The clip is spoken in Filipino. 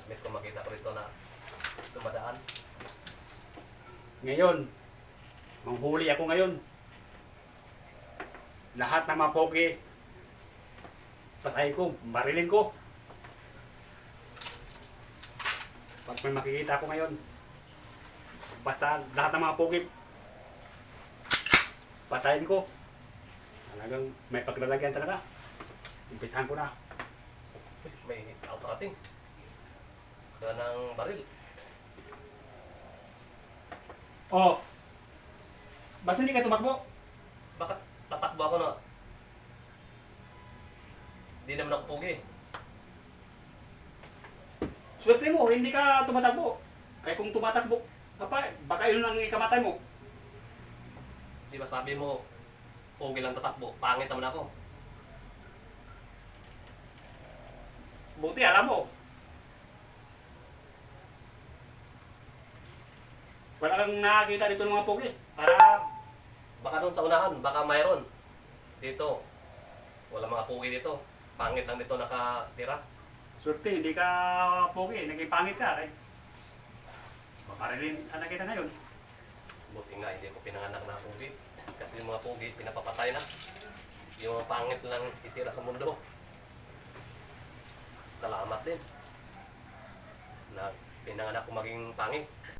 classmate ko makita ko rito na dumadaan. Ngayon, manghuli ako ngayon. Lahat ng mga pogi, patayin ko, barilin ko. Pag may makikita ko ngayon, basta lahat ng mga pogi, patayin ko. Talagang may paglalagyan talaga. Umpisahan ko na. May tao parating. Kaya ng baril. Oh, ba't hindi ka tumakbo? Bakit tatakbo ako na? Hindi naman ako pugi. Swerte mo, hindi ka tumatakbo. Kaya kung tumatakbo ka pa, baka yun ang ikamatay mo. Di ba sabi mo, pugi lang tatakbo, pangit naman ako. Buti alam mo. Wala kang nakakita dito ng mga pogi. Para Baka doon sa unahan, baka mayroon. Dito, wala mga pugi dito. Pangit lang dito nakatira. swerte, hindi ka pogi, naging pangit ka. Eh. Baka rin sana kita ngayon. Buti nga, hindi ko pinanganak na pugi. Kasi yung mga pugi, pinapapatay na. Yung mga pangit lang itira sa mundo. Salamat din na pinanganak ko maging pangit.